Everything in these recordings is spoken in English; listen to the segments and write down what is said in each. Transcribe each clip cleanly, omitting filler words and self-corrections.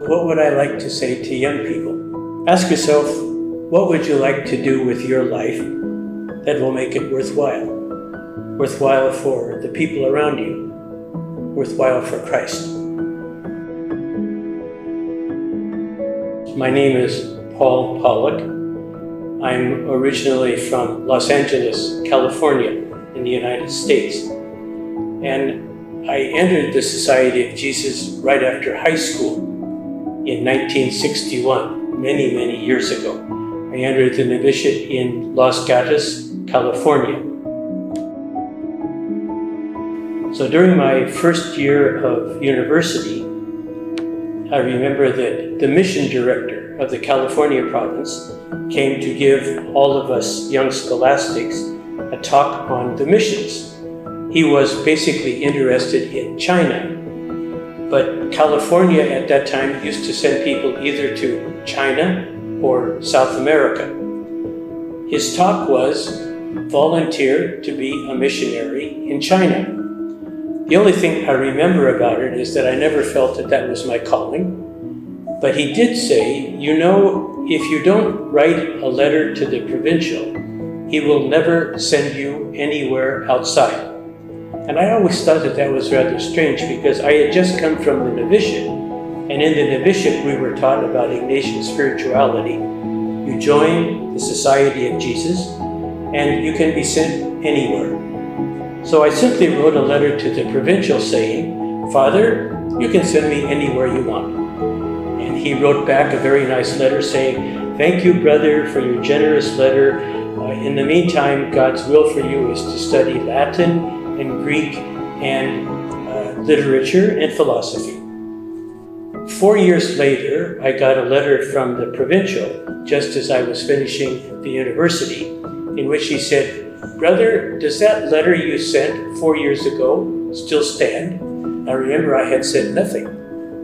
What would I like to say to young people? Ask yourself, what would you like to do with your life that will make it worthwhile? Worthwhile for the people around you, worthwhile for Christ. My name is Paul Pollock. I'm originally from Los Angeles, California, in the United States. And I entered the Society of Jesus right after high school in 1961, many years ago. I entered the novitiate in Los Gatos, California. So during my first year of university, I remember that the mission director of the California province came to give all of us young scholastics a talk on the missions. He was basically interested in China, but California at that time used to send people either to China or South America. His talk was, volunteer to be a missionary in China. The only thing I remember about it is that I never felt that that was my calling. But he did say, you know, if you don't write a letter to the provincial, he will never send you anywhere outside. And I always thought that that was rather strange because I had just come from the novitiate, and in the novitiate we were taught about Ignatian spirituality. You join the Society of Jesus, and you can be sent anywhere. So I simply wrote a letter to the provincial saying, Father, you can send me anywhere you want. And he wrote back a very nice letter saying, thank you, brother, for your generous letter. In the meantime, God's will for you is to study Latin and Greek and literature and philosophy. 4 years later, I got a letter from the provincial, just as I was finishing the university, in which he said, brother, does that letter you sent 4 years ago still stand? I remember I had said nothing.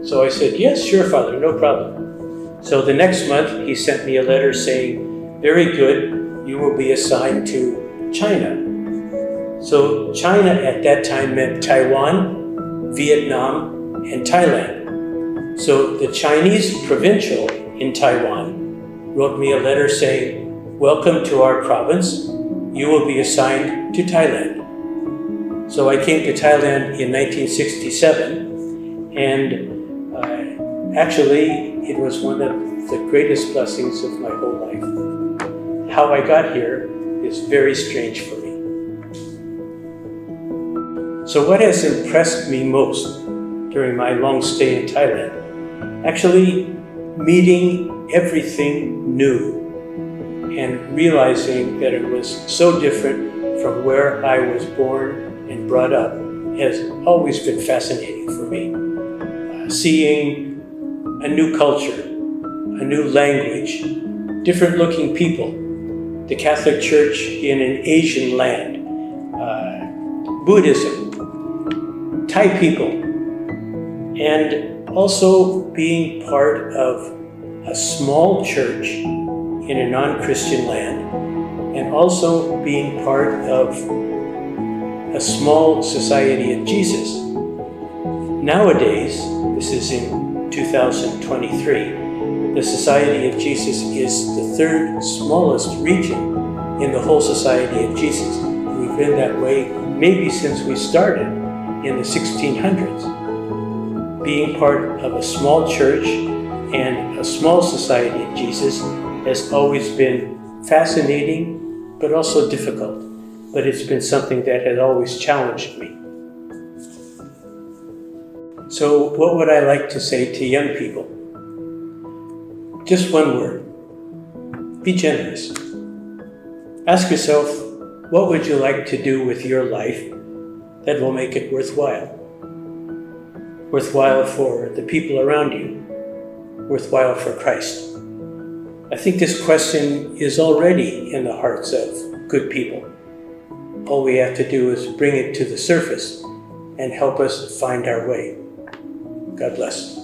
So I said, yes, sure, Father, no problem. So the next month, he sent me a letter saying, very good, you will be assigned to China. So China at that time meant Taiwan, Vietnam, and Thailand. So the Chinese provincial in Taiwan wrote me a letter saying, welcome to our province. You will be assigned to Thailand. So I came to Thailand in 1967, and actually it was one of the greatest blessings of my whole life. How I got here is very strange for me. So what has impressed me most during my long stay in Thailand? Actually, meeting everything new and realizing that it was so different from where I was born and brought up has always been fascinating for me. Seeing a new culture, a new language, different looking people, the Catholic Church in an Asian land, Buddhism, Thai people, and also being part of a small church in a non-Christian land, and also being part of a small Society of Jesus. Nowadays, this is in 2023, the Society of Jesus is the third smallest region in the whole Society of Jesus. We've been that way maybe since we started in the 1600s. Being part of a small church and a small Society of Jesus has always been fascinating, but also difficult. But it's been something that has always challenged me. So what would I like to say to young people? Just one word. Be generous. Ask yourself, what would you like to do with your life that will make it worthwhile? Worthwhile for the people around you, worthwhile for Christ. I think this question is already in the hearts of good people. All we have to do is bring it to the surface and help us find our way. God bless.